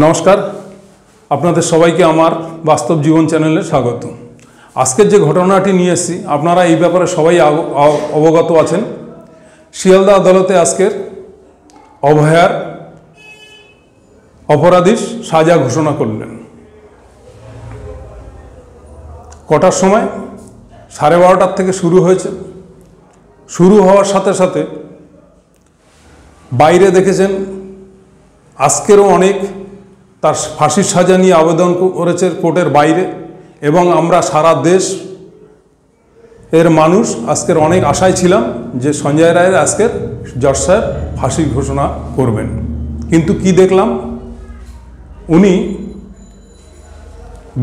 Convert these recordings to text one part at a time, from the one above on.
नमस्कार আপনাদের সবাইকে আমার বাস্তব জীবন চ্যানেলে স্বাগত। আজকের যে ঘটনাটি নিয়ে এসেছি আপনারা এই ব্যাপারে সবাই অবগত আছেন। শিয়ালদা আদালতে আজকের অভয়ার অপরাধীর সাজা ঘোষণা করলেন। কটার সময়? 12:30 থেকে শুরু হয়েছে। শুরু হওয়ার সাথে সাথে বাইরে দেখেছেন আজকেরও অনেক তার ফাঁসির সাজা নিয়ে আবেদন করেছে কোর্টের বাইরে, এবং আমরা সারা দেশ এর মানুষ আজকের অনেক আশায় ছিলাম যে সঞ্জয় রায়ের আজকের জজ সাহেব ফাঁসি ঘোষণা করবেন। কিন্তু কি দেখলাম, উনি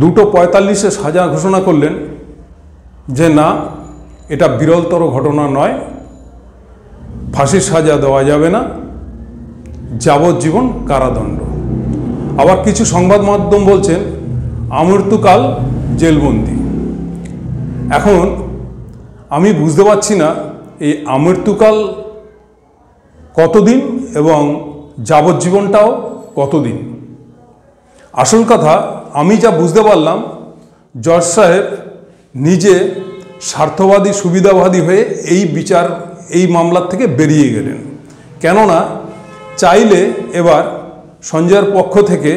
2:45-এ সাজা ঘোষণা করলেন যে না, এটা বিরলতর ঘটনা নয়, ফাঁসির সাজা দেওয়া যাবে না, যাবজ্জীবন কারাদণ্ড। আবার কিছু সংবাদ মাধ্যম বলছেন আমৃত্যুকাল জেলবন্দি। এখন আমি বুঝতে পারছি না এই আমৃত্যুকাল কতদিন এবং যাবজ্জীবনটাও কতদিন। আসল কথা আমি যা বুঝতে পারলাম, জজ সাহেব নিজে স্বার্থবাদী সুবিধাবাদী হয়ে এই মামলার থেকে বেরিয়ে গেলেন। কেননা চাইলে এবার সঞ্জয়ের পক্ষ থেকে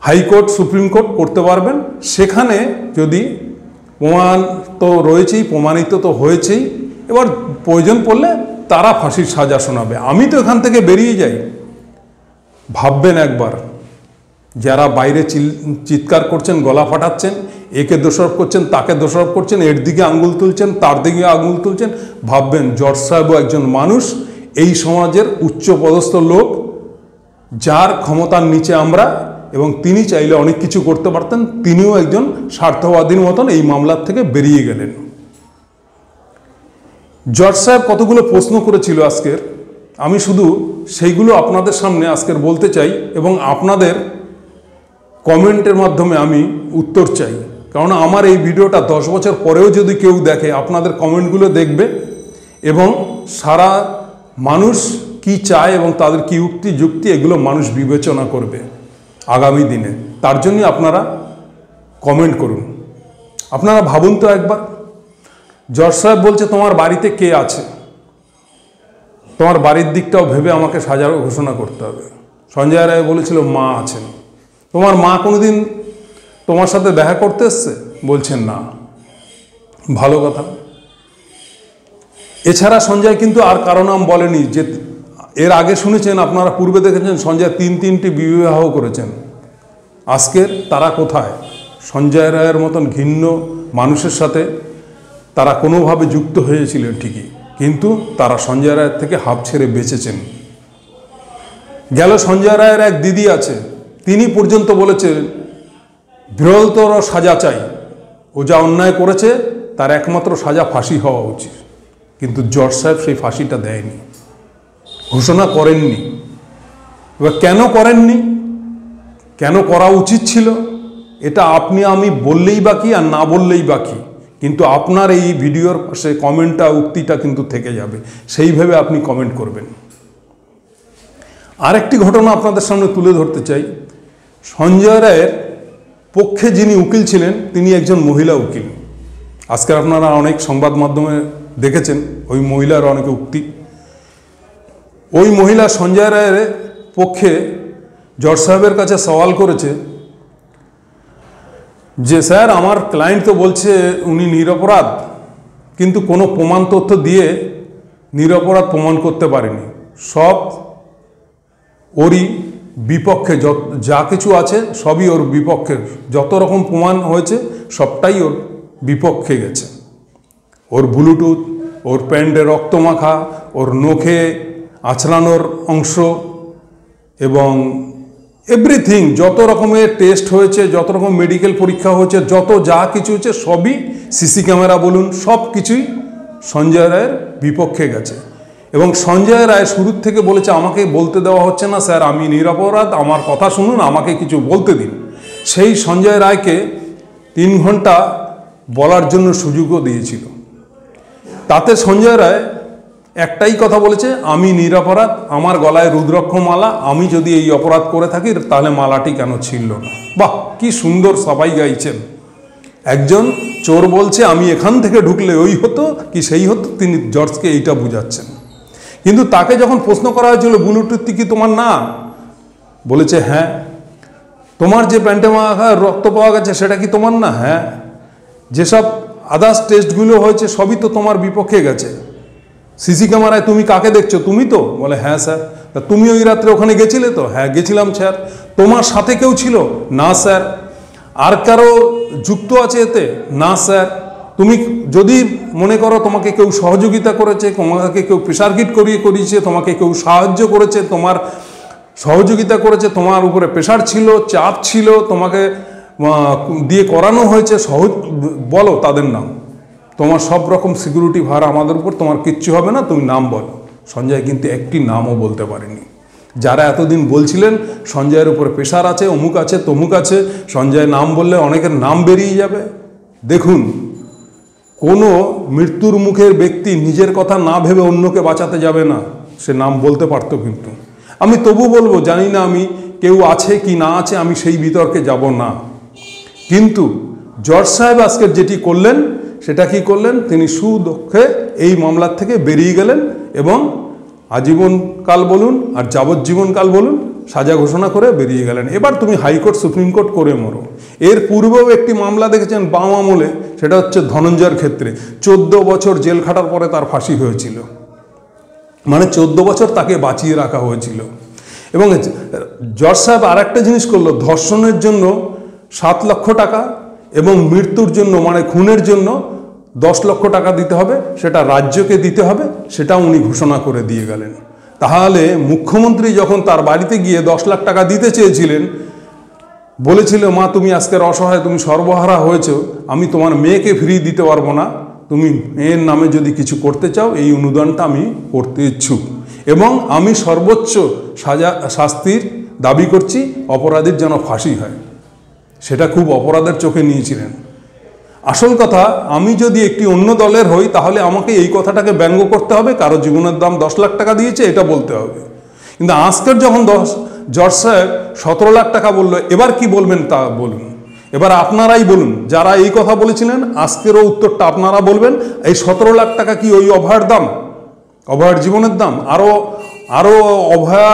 হাইকোর্ট সুপ্রিম কোর্ট করতে পারবেন। সেখানে যদি প্রমাণ তো রয়েছেই, প্রমাণিত তো হয়েছেই, এবার প্রয়োজন পড়লে তারা ফাঁসির সাজা শোনাবে। আমি তো এখান থেকে বেরিয়ে যাই। ভাববেন একবার, যারা বাইরে চিৎকার করছেন, গলা ফাটাচ্ছেন, একে দোষারোপ করছেন, তাকে দোষারোপ করছেন, এর দিকে আঙুল তুলছেন, তার দিকে আঙুল তুলছেন, ভাববেন জজ সাহেবও একজন মানুষ, এই সমাজের উচ্চপদস্থ লোক, যার ক্ষমতার নিচে আমরা, এবং তিনি চাইলে অনেক কিছু করতে পারতেন। তিনিও একজন স্বার্থবাদীর মতন এই মামলার থেকে বেরিয়ে গেলেন। জজ সাহেব কতগুলো প্রশ্ন করেছিল আজকের, আমি শুধু সেইগুলো আপনাদের সামনে আজকের বলতে চাই, এবং আপনাদের কমেন্টের মাধ্যমে আমি উত্তর চাই। কারণ আমার এই ভিডিওটা 10 বছর পরেও যদি কেউ দেখে, আপনাদের কমেন্টগুলো দেখবে এবং সারা মানুষ কি চায় এবং তাদের কি যুক্তি এগুলো মানুষ বিবেচনা করবে আগামী দিনে। তার জন্য আপনারা কমেন্ট করুন। আপনারা ভাবুন তো একবার, জজ সাহেব বলছে তোমার বাড়িতে কে আছে, তোমার বাড়ির দিকটাও ভেবে আমাকে সাজা ঘোষণা করতে হবে। সঞ্জয় রায় বলেছিল মা আছেন। তোমার মা কোনোদিন তোমার সাথে দেখা করতে এসছে? বলছেন না। ভালো কথা। এছাড়া সঞ্জয় কিন্তু আর কারো নাম বলেনি। যে এর আগে শুনেছেন, আপনারা পূর্বে দেখেছেন সঞ্জয় 3টি বিবাহ করেছেন। আজকের তারা কোথায়? সঞ্জয় রায়ের মতন ঘৃণ্য মানুষের সাথে তারা কোনোভাবে যুক্ত হয়েছিলেন ঠিকই, কিন্তু তারা সঞ্জয় রায়ের থেকে হাঁপ ছেড়ে বেঁচেছেন। গেল সঞ্জয় রায়ের এক দিদি আছে, তিনি পর্যন্ত বলেছেন বিরলতর সাজা চাই, ও যা অন্যায় করেছে তার একমাত্র সাজা ফাঁসি হওয়া উচিত। কিন্তু জজ সাহেব সেই ফাঁসিটা দেয়নি, ঘোষণা করেননি। এবার কেন করেননি, কেন করা উচিত ছিল, এটা আপনি আমি বললেই বাকি আর না বললেই বাকি, কিন্তু আপনার এই ভিডিওর পাশে কমেন্টটা, উক্তিটা কিন্তু থেকে যাবে। সেইভাবে আপনি কমেন্ট করবেন। আরেকটি ঘটনা আপনাদের সামনে তুলে ধরতে চাই। সঞ্জয় রায়ের পক্ষে যিনি উকিল ছিলেন, তিনি একজন মহিলা উকিল। আজকে আপনারা অনেক সংবাদ মাধ্যমে দেখেছেন ওই মহিলার অনেক উক্তি। ওই মহিলা সঞ্জয় রায়ের পক্ষে জজ সাহেবের কাছে সওয়াল করেছে যে স্যার, আমার ক্লায়েন্ট তো বলছে উনি নিরপরাধ, কিন্তু কোনো প্রমাণ তথ্য দিয়ে নিরপরাধ প্রমাণ করতে পারেনি। সব ওরই বিপক্ষে, যা কিছু আছে সবই ওর বিপক্ষে। যত রকম প্রমাণ হয়েছে সবটাই ওর বিপক্ষে গেছে। ওর ব্লুটুথ, ওর প্যান্টে রক্তমাখা, ওর নখে আঁচড়ানোর অংশ এবং এভরিথিং, যত রকমের টেস্ট হয়েছে, যত রকম মেডিকেল পরীক্ষা হয়েছে, যা কিছু হয়েছে সবই, সিসি ক্যামেরা বলুন, সব কিছুই সঞ্জয় রায়ের বিপক্ষে গেছে। এবং সঞ্জয় রায় শুরুর থেকে বলেছে আমাকে বলতে দেওয়া হচ্ছে না স্যার, আমি নিরপরাধ, আমার কথা শুনুন, আমাকে কিছু বলতে দিন। সেই সঞ্জয় রায়কে 3 ঘন্টা বলার জন্য সুযোগও দিয়েছিল। তাতে সঞ্জয় রায় একটাই কথা বলেছে, আমি নিরপরাধ, আমার গলায় রুদ্রাক্ষ মালা, আমি যদি এই অপরাধ করে থাকি তাহলে মালাটি কেন ছিঁড়ল না। বাহ, কি সুন্দর সবাই গাইছেন। একজন চোর বলছে আমি এখান থেকে ঢুকলে ওই হতো কি সেই হতো, তিনি জর্জকে এইটা বুঝাচ্ছেন। কিন্তু তাকে যখন প্রশ্ন করা হয়েছিল বুলেটটি কি তোমার না, বলেছে হ্যাঁ। তোমার যে প্যান্টে মাখা রক্ত পাওয়া গেছে সেটা কি তোমার না, হ্যাঁ। যেসব আদার্স টেস্টগুলো হয়েছে সবই তো তোমার বিপক্ষে গেছে। সিসি ক্যামেরায় তুমি কাকে দেখছো, তুমি তো, বলে হ্যাঁ স্যার। তা তুমি ওই রাত্রে ওখানে গেছিলে তো, হ্যাঁ গেছিলাম স্যার। তোমার সাথে কেউ ছিল, না স্যার। আর কারো যুক্ত আছে এতে, না স্যার। তুমি যদি মনে করো তোমাকে কেউ সহযোগিতা করেছে, তোমাকে কেউ প্রেশার কিট করিয়েছে, তোমাকে কেউ সাহায্য করেছে, তোমার সহযোগিতা করেছে, তোমার উপরে প্রেশার ছিল, চাপ ছিল, তোমাকে দিয়ে করানো হয়েছে, বলো তাদের নাম। তোমার সব রকম সিকিউরিটি ভার আমাদের উপর, তোমার কিচ্ছু হবে না, তুমি নাম বলো। সঞ্জয় কিন্তু একটি নামও বলতে পারেনি। যারা এতদিন বলছিলেন সঞ্জয়ের উপরে প্রেশার আছে, অমুক আছে, তমুক আছে, সঞ্জয় নাম বললে অনেকের নাম বেরিয়ে যাবে। দেখুন, কোনো মৃত্যুর মুখের ব্যক্তি নিজের কথা না ভেবে অন্যকে বাঁচাতে যাবে না, সে নাম বলতে পারতো। কিন্তু আমি তবু বলবো, জানি না আমি কেউ আছে কি না আছে, আমি সেই বিতর্কে যাব না। কিন্তু জজ সাহেব আজকের যেটি করলেন সেটা কি করলেন, তিনি সুদক্ষে এই মামলার থেকে বেরিয়ে গেলেন এবং আজীবনকাল বলুন আর যাবজ্জীবনকাল বলুন সাজা ঘোষণা করে বেরিয়ে গেলেন। এবার তুমি হাইকোর্ট সুপ্রিম কোর্ট করে মরো। এর পূর্বেও একটি মামলা দেখেছেন বাম আমলে, সেটা হচ্ছে ধনঞ্জয়ের ক্ষেত্রে। 14 বছর জেল খাটার পরে তার ফাঁসি হয়েছিল, মানে 14 বছর তাকে বাঁচিয়ে রাখা হয়েছিল। এবং জজ সাহেব আর একটা জিনিস করলো, ধর্ষণের জন্য 7 লক্ষ টাকা এবং মৃত্যুর জন্য মানে খুনের জন্য 10 লক্ষ টাকা দিতে হবে, সেটা রাজ্যকে দিতে হবে, সেটা উনি ঘোষণা করে দিয়ে গেলেন। তাহলে মুখ্যমন্ত্রী যখন তার বাড়িতে গিয়ে 10 লাখ টাকা দিতে চেয়েছিলেন, বলেছিল মা তুমি আজকের অসহায়, তুমি সর্বহারা হয়েছ, আমি তোমার মেয়েকে ফিরিয়ে দিতে পারবো না, তুমি মেয়ের নামে যদি কিছু করতে চাও এই অনুদানটা আমি করতে ইচ্ছুক এবং আমি সর্বোচ্চ শাস্তির দাবি করছি, অপরাধীর যেন ফাঁসি হয়। সেটা খুব অপরাধের চোখে নিয়েছিলেন। আসল কথা, আমি যদি একটি অন্য দলের হই তাহলে আমাকে এই কথাটাকে ব্যঙ্গ করতে হবে, কারো জীবনের দাম 10 লাখ টাকা দিয়েছে এটা বলতে হবে। কিন্তু আজকের যখন জজ সাহেব 17 লাখ টাকা বললো, এবার কি বলবেন তা বলুন। এবার আপনারাই বলুন, যারা এই কথা বলেছিলেন আজকেরও উত্তরটা আপনারা বলবেন। এই 17 লাখ টাকা কি ওই অভয়ার দাম, অভয়ার জীবনের দাম? আরও অভয়া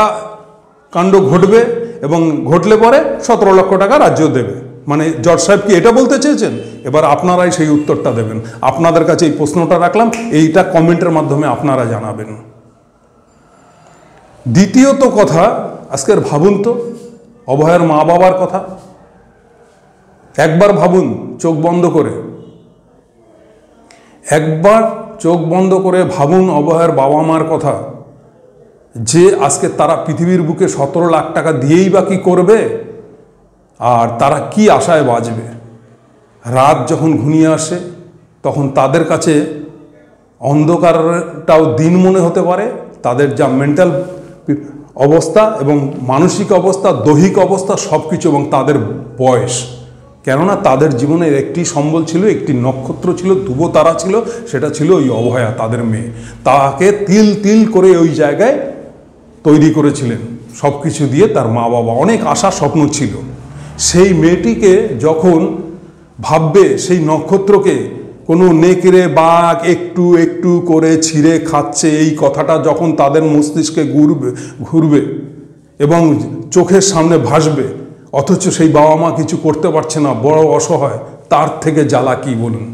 কাণ্ড ঘটবে এবং ঘটলে পরে 17 লক্ষ টাকা রাজ্য দেবে, মানে জজ সাহেব কি এটা বলতে চেয়েছেন? এবার আপনারাই সেই উত্তরটা দেবেন। আপনাদের কাছে এই প্রশ্নটা রাখলাম, এইটা কমেন্টের মাধ্যমে আপনারা জানাবেন। দ্বিতীয়ত কথা, আজকের ভাবুন তো অভয়ার মা বাবার কথা। একবার ভাবুন চোখ বন্ধ করে, একবার চোখ বন্ধ করে ভাবুন অভয়ার বাবা মার কথা, যে আজকে তারা পৃথিবীর বুকে 17 লাখ টাকা দিয়েই বা কী করবে, আর তারা কি আশায় বাঁচবে। রাত যখন ঘনিয়ে আসে তখন তাদের কাছে অন্ধকারটাও দিন মনে হতে পারে। তাদের যা মেন্টাল অবস্থা এবং মানসিক অবস্থা, দৈহিক অবস্থা সব কিছু, এবং তাদের বয়স, কেননা তাদের জীবনের একটি সম্বল ছিল, একটি নক্ষত্র ছিল, ধ্রুব তারা ছিল, সেটা ছিল ওই অভয়া, তাদের মেয়ে। তাকে তিল তিল করে ওই জায়গায় তৈরি করেছিলেন সব কিছু দিয়ে। তার মা বাবা, অনেক আশা স্বপ্ন ছিল। সেই মেয়েটিকে যখন ভাববে, সেই নক্ষত্রকে কোনো নেকড়ে বাঘ একটু একটু করে ছিঁড়ে খাচ্ছে, এই কথাটা যখন তাদের মস্তিষ্কে ঘুরবে এবং চোখের সামনে ভাসবে, অথচ সেই বাবা মা কিছু করতে পারছে না, বড় অসহায়, তার থেকে জ্বালা কি বলুন।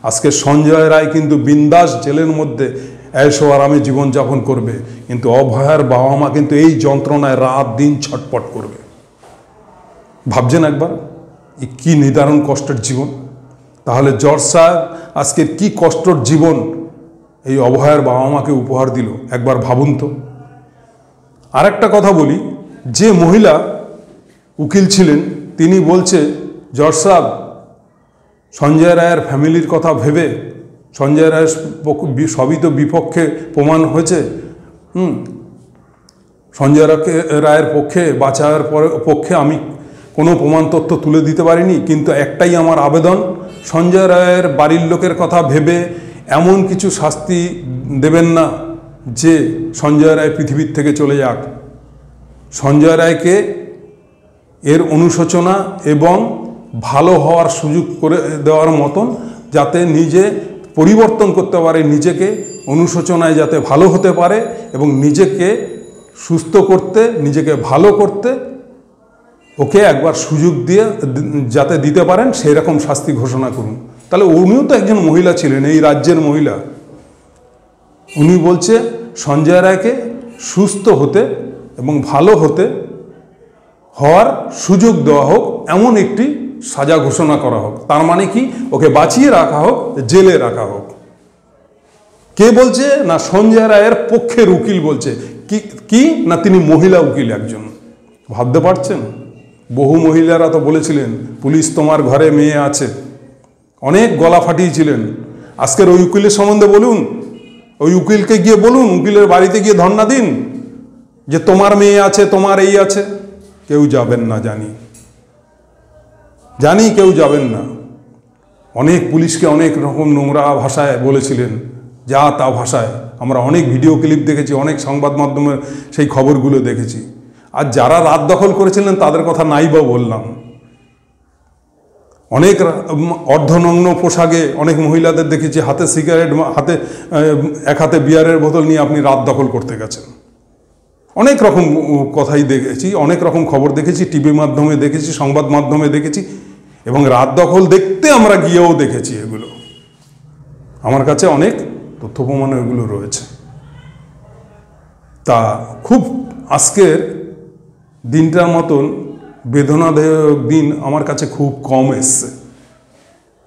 আজকে সঞ্জয় রায় কিন্তু বিন্দাস জেলের মধ্যে ऐशो आरामे जीवन যাপন করবে, কিন্তু অভয়ার বাবা মা কিন্তু এই যন্ত্রণায় রাত দিন ছটপট করবে। ভাবছেন একবার কি নিদারুণ কষ্টের জীবন। তাহলে জজ সাহেব আজকের কি কষ্টের জীবন এই অভয়ার বাবা মাকে উপহার দিল, একবার ভাবুন তো। আরেকটা কথা বলি, যে মহিলা উকিল ছিলেন তিনি বলছে, জজ সাহেব সঞ্জয় রায়ের ফ্যামিলির কথা ভেবে, সঞ্জয় রায়ের সবই তো বিপক্ষে প্রমাণ হয়েছে, সঞ্জয় রায়ের পক্ষে বাঁচার পক্ষে আমি কোনো প্রমাণ তথ্য তুলে দিতে পারিনি, কিন্তু একটাই আমার আবেদন, সঞ্জয় রায়ের বাড়ির লোকের কথা ভেবে এমন কিছু শাস্তি দেবেন না যে সঞ্জয় রায় পৃথিবীর থেকে চলে যাক। সঞ্জয় রায়কে এর অনুশোচনা এবং ভালো হওয়ার সুযোগ করে দেওয়ার মতন, যাতে নিজে পরিবর্তন করতে পারে নিজেকে, অনুশোচনায় যাতে ভালো হতে পারে এবং নিজেকে সুস্থ করতে, নিজেকে ভালো করতে ওকে একবার সুযোগ দিয়ে যাতে দিতে পারেন, সেই রকম শাস্তি ঘোষণা করুন। তাহলে উনিও তো একজন মহিলা ছিলেন, এই রাজ্যের মহিলা। উনি বলছে সঞ্জয় রায়কে সুস্থ হতে এবং ভালো হতে হওয়ার সুযোগ দেওয়া হোক, এমন একটি সাজা ঘোষণা করা হোক। তার মানে কি, ওকে বাঁচিয়ে রাখা হোক, জেলে রাখা হোক। কে বলছে? না সঞ্জয় রায়ের পক্ষের উকিল বলছে। কি না, তিনি মহিলা উকিল একজন। ভাবতে পারছেন? বহু মহিলারা তো বলেছিলেন পুলিশ তোমার ঘরে মেয়ে আছে, অনেক গলা ফাটিয়েছিলেন। আজকের ওই উকিলের সম্বন্ধে বলুন, ওই উকিলকে গিয়ে বলুন, উকিলের বাড়িতে গিয়ে ধর্ণা দিন যে তোমার মেয়ে আছে, তোমার এই আছে। কেউ যাবেন না, জানি কেউ যাবেন না। অনেক পুলিশকে অনেক রকম নোংরা ভাষায় বলেছিলেন, যা তা ভাষায়। আমরা অনেক ভিডিও ক্লিপ দেখেছি, অনেক সংবাদ মাধ্যমে সেই খবরগুলো দেখেছি। আর যারা রাত দখল করেছিলেন তাদের কথা নাই বা বললাম। অনেক অর্ধনগ্ন পোশাকে অনেক মহিলাদের দেখেছি, হাতে সিগারেট, এক হাতে বিয়ারের বোতল নিয়ে আপনি রাত দখল করতে গেছেন। অনেক রকম কথাই দেখেছি, অনেক রকম খবর দেখেছি, টিভির মাধ্যমে দেখেছি, সংবাদ মাধ্যমে দেখেছি, এবং রাত দখল দেখতে আমরা গিয়েও দেখেছি। এগুলো আমার কাছে অনেক তথ্য প্রমাণ এগুলো রয়েছে। তা খুব আজকের দিনটার মতন বেদনাদায়ক দিন আমার কাছে খুব কম এসছে।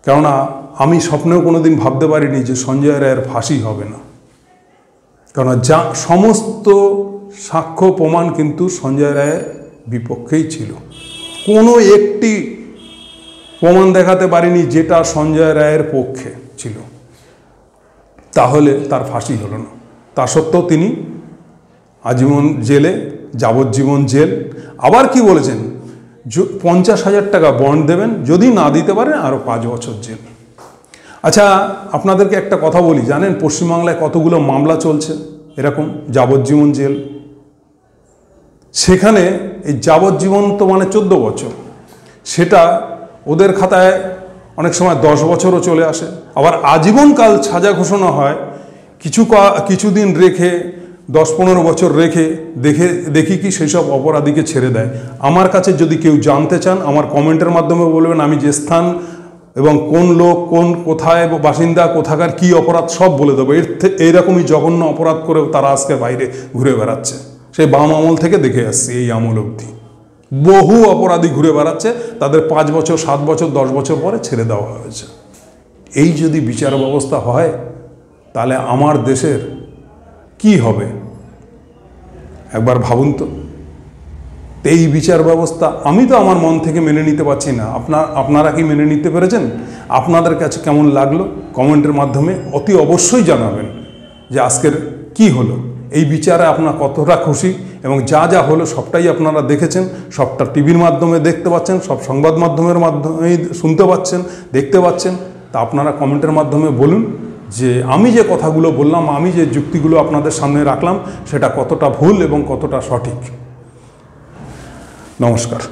কেননা আমি স্বপ্নেও কোনো দিন ভাবতে পারিনি যে সঞ্জয় রায়ের ফাঁসি হবে না। কেননা যা সমস্ত সাক্ষ্য প্রমাণ কিন্তু সঞ্জয় রায়ের বিপক্ষেই ছিল। কোনো একটি প্রমাণ দেখাতে পারিনি যেটা সঞ্জয় রায়ের পক্ষে ছিল। তাহলে তার ফাঁসি হলো না। তা সত্ত্বেও তিনি আজীবন জেলে, যাবজ্জীবন জেল। আবার কি বলেছেন, 50,000 টাকা বন্ড দেবেন, যদি না দিতে পারেন আরও 5 বছর জেল। আচ্ছা, আপনাদেরকে একটা কথা বলি, জানেন পশ্চিমবাংলায় কতগুলো মামলা চলছে এরকম যাবজ্জীবন জেল? সেখানে এই যাবজ্জীবন তো মানে 14 বছর, সেটা ওদের খাতায় অনেক সময় 10 বছরও চলে আসে। আবার আজীবনকাল সাজা ঘোষণা হয়, কিছুদিন রেখে 10-15 বছর রেখে দেখি কি সেই সব অপরাধীকে ছেড়ে দেয়। আমার কাছে যদি কেউ জানতে চান, আমার কমেন্টের মাধ্যমে বলবেন, আমি যে স্থান এবং কোন লোক, কোথায় বাসিন্দা, কোথাকার কি অপরাধ সব বলে দেবো। এইরকমই জঘন্য অপরাধ করেও তারা আজকে বাইরে ঘুরে বেড়াচ্ছে। সেই বাম আমল থেকে দেখে আসছি, এই আমল অবধি বহু অপরাধী ঘুরে বেড়াচ্ছে, তাদের 5 বছর, 7 বছর, 10 বছর পরে ছেড়ে দেওয়া হয়েছে। এই যদি বিচার ব্যবস্থা হয়, তাহলে আমার দেশের কি হবে একবার ভাবুন তো। এই বিচার ব্যবস্থা আমি তো আমার মন থেকে মেনে নিতে পারছি না। আপনারা কি মেনে নিতে পেরেছেন? আপনাদের কাছে কেমন লাগলো কমেন্টের মাধ্যমে অতি অবশ্যই জানাবেন যে আজকের কি হলো, এই বিচারে আপনারা কতটা খুশি, এবং যা যা হলো সবটাই আপনারা দেখেছেন, সবটা টিভির মাধ্যমে দেখতে পাচ্ছেন, সব সংবাদ মাধ্যমের মাধ্যমেই শুনতে পাচ্ছেন, দেখতে পাচ্ছেন। তা আপনারা কমেন্টের মাধ্যমে বলুন যে আমি যে কথাগুলো বললাম, আমি যে যুক্তিগুলো আপনাদের সামনে রাখলাম, সেটা কতটা ভুল এবং কতটা সঠিক। নমস্কার।